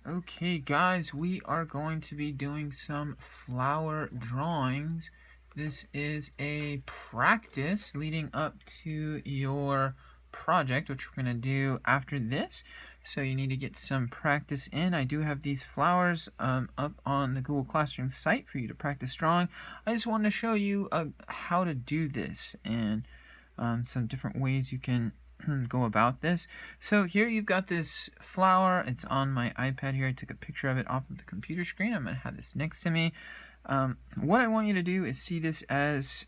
Okay, guys, we are going to be doing some flower drawings. This is a practice leading up to your project, which we're going to do after this. So you need to get some practice in. I do have these flowers up on the Google Classroom site for you to practice drawing. I just wanted to show you how to do this and some different ways you can go about this. So here you've got this flower. It's on my iPad here. I took a picture of it off of the computer screen. I'm going to have this next to me. What I want you to do is see this as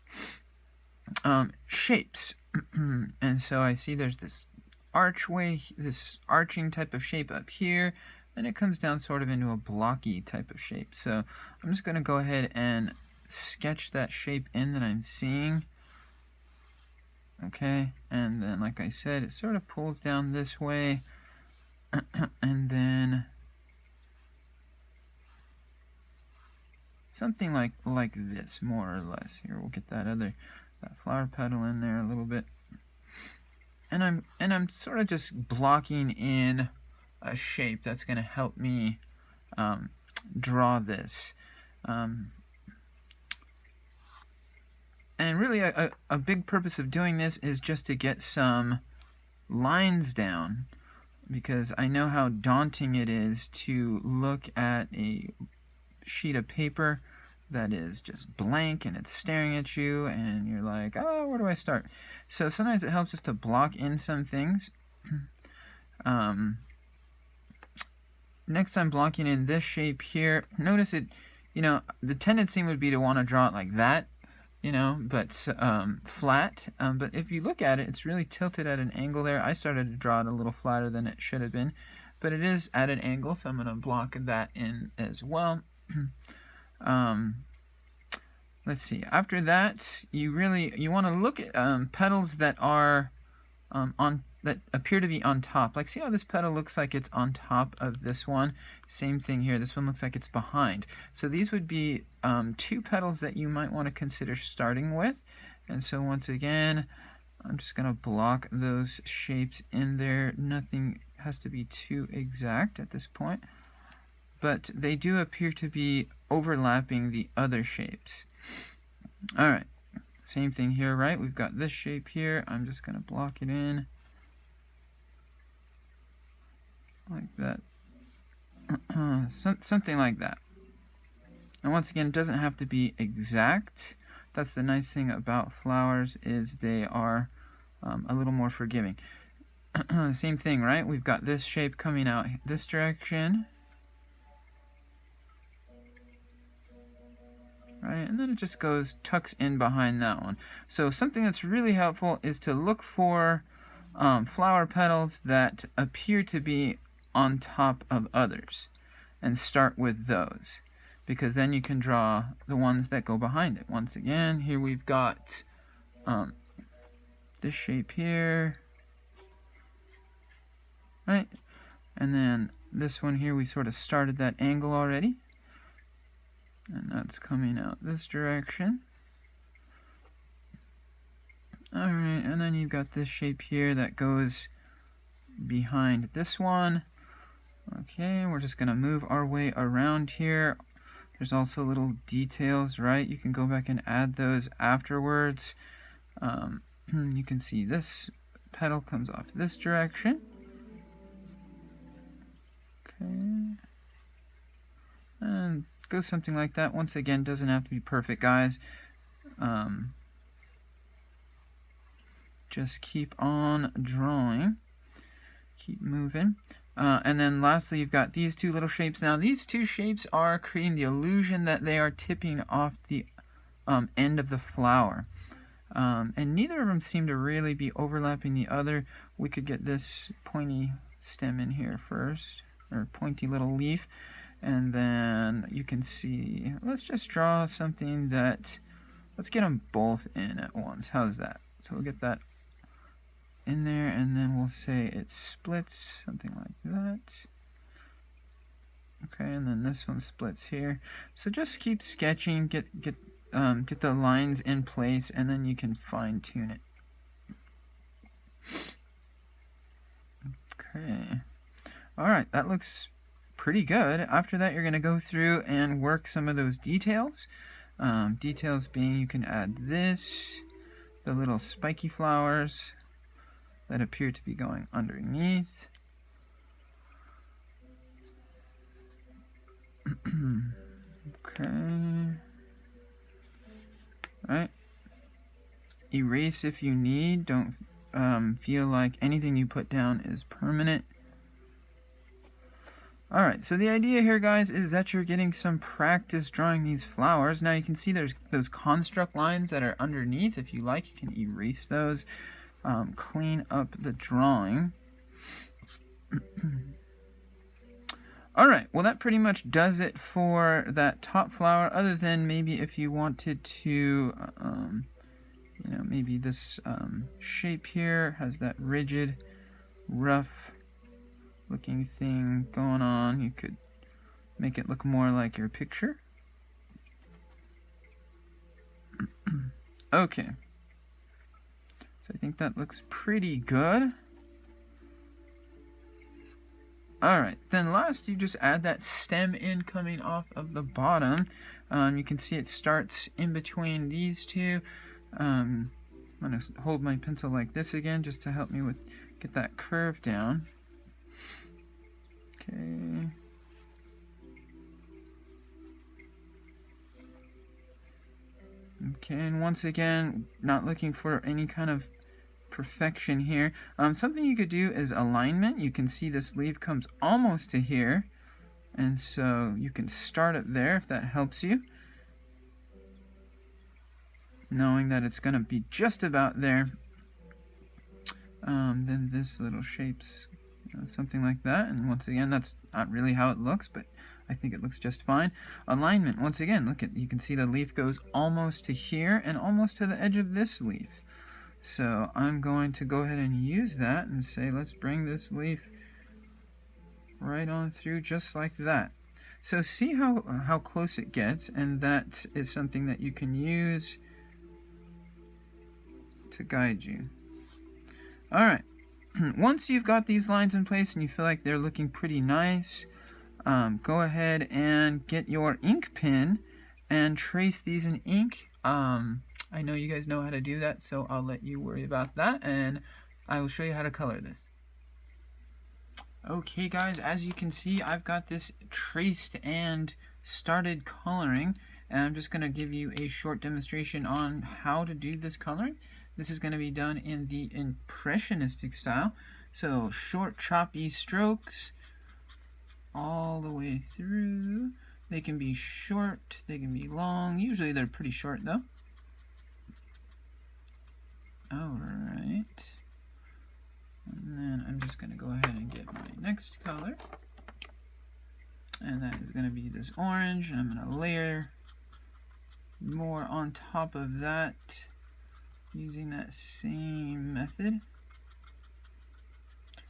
shapes. And so I see there's this archway, this arching type of shape up here, and it comes down sort of into a blocky type of shape. So I'm just going to go ahead and sketch that shape in that I'm seeing. Okay, and then like I said, it sort of pulls down this way, and then something like this, more or less. Here, we'll get that flower petal in there a little bit, and I'm sort of just blocking in a shape that's going to help me draw this. And really, a big purpose of doing this is just to get some lines down, because I know how daunting it is to look at a sheet of paper that is just blank and it's staring at you and you're like, oh, where do I start? So sometimes it helps just to block in some things. Next, I'm blocking in this shape here. Notice it, the tendency would be to want to draw it like that, but flat. But if you look at it, it's really tilted at an angle there. I started to draw it a little flatter than it should have been, but it is at an angle, so I'm going to block that in as well. Let's see. After that, you want to look at petals that are that appear to be on top. Like, see how this petal looks like it's on top of this one? Same thing here. This one looks like it's behind. So these would be two petals that you might want to consider starting with. And so once again, I'm just going to block those shapes in there. Nothing has to be too exact at this point, but they do appear to be overlapping the other shapes. All right, same thing here, right? We've got this shape here. I'm just going to block it in like that. Something like that. And once again, it doesn't have to be exact. That's the nice thing about flowers, is they are a little more forgiving. Same thing, right? We've got this shape coming out this direction. Right, and then it just tucks in behind that one. So something that's really helpful is to look for flower petals that appear to be on top of others, and start with those, because then you can draw the ones that go behind it. Once again, here we've got this shape here, right? And then this one here, we sort of started that angle already, and that's coming out this direction. Alright, and then you've got this shape here that goes behind this one. Okay, we're just going to move our way around here. There's also little details, right? You can go back and add those afterwards. You can see this petal comes off this direction. Okay. And go something like that. Once again, doesn't have to be perfect, guys. Just keep on drawing. Keep moving. And then lastly, you've got these two little shapes. Now, these two shapes are creating the illusion that they are tipping off the end of the flower. And neither of them seem to really be overlapping the other. We could get this pointy stem in here first, or pointy little leaf. And then you can see, let's just draw something that, let's get them both in at once. How's that? So we'll get that in there, and then we'll say it splits, something like that. Okay, and then this one splits here. So just keep sketching, get the lines in place, and then you can fine tune it. Okay. All right, that looks pretty good. After that, you're going to go through and work some of those details. Details being you can add this, the little spiky flowers that appear to be going underneath. Okay. Alright. Erase if you need. Don't feel like anything you put down is permanent. Alright, so the idea here, guys, is that you're getting some practice drawing these flowers. Now you can see there's those construct lines that are underneath. If you like, you can erase those. Clean up the drawing. Alright, well that pretty much does it for that top flower, other than maybe if you wanted to, you know, maybe this shape here has that rigid, rough looking thing going on. You could make it look more like your picture. Okay. So I think that looks pretty good. Alright, then last you just add that stem in coming off of the bottom. You can see it starts in between these two. I'm going to hold my pencil like this again just to help me with get that curve down. Okay. Okay, and once again, not looking for any kind of perfection here. Something you could do is alignment. You can see this leaf comes almost to here, and so you can start it there if that helps you, knowing that it's going to be just about there. Then this little shape's something like that, and once again, that's not really how it looks, but I think it looks just fine. Alignment, once again, look at, you can see the leaf goes almost to here and almost to the edge of this leaf. So I'm going to go ahead and use that and say, let's bring this leaf right on through just like that. So see how close it gets, and that is something that you can use to guide you. Alright, once you've got these lines in place and you feel like they're looking pretty nice, go ahead and get your ink pen and trace these in ink. I know you guys know how to do that, so I'll let you worry about that, and I will show you how to color this. Okay guys, as you can see, I've got this traced and started coloring, and I'm just going to give you a short demonstration on how to do this coloring. This is going to be done in the impressionistic style, so short choppy strokes all the way through. They can be short, they can be long, usually they're pretty short though. Alright, and then I'm just going to go ahead and get my next color, and that is going to be this orange, and I'm going to layer more on top of that using that same method.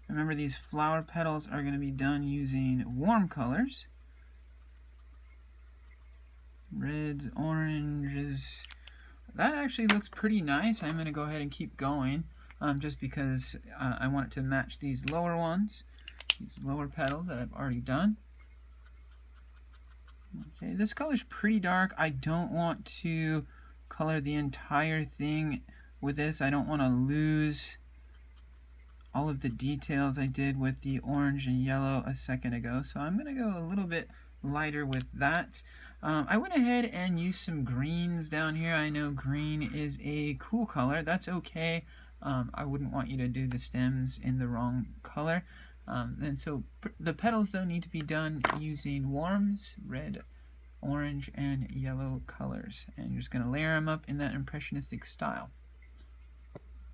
Remember, these flower petals are going to be done using warm colors, reds, oranges. That actually looks pretty nice. I'm going to go ahead and keep going just because I want it to match these lower ones, these lower petals that I've already done. Okay, this color's pretty dark. I don't want to color the entire thing with this. I don't want to lose all of the details I did with the orange and yellow a second ago, so I'm going to go a little bit lighter with that. I went ahead and used some greens down here. I know green is a cool color. That's okay. I wouldn't want you to do the stems in the wrong color. And so the petals, though, need to be done using warms, red, orange, and yellow colors. And you're just going to layer them up in that impressionistic style.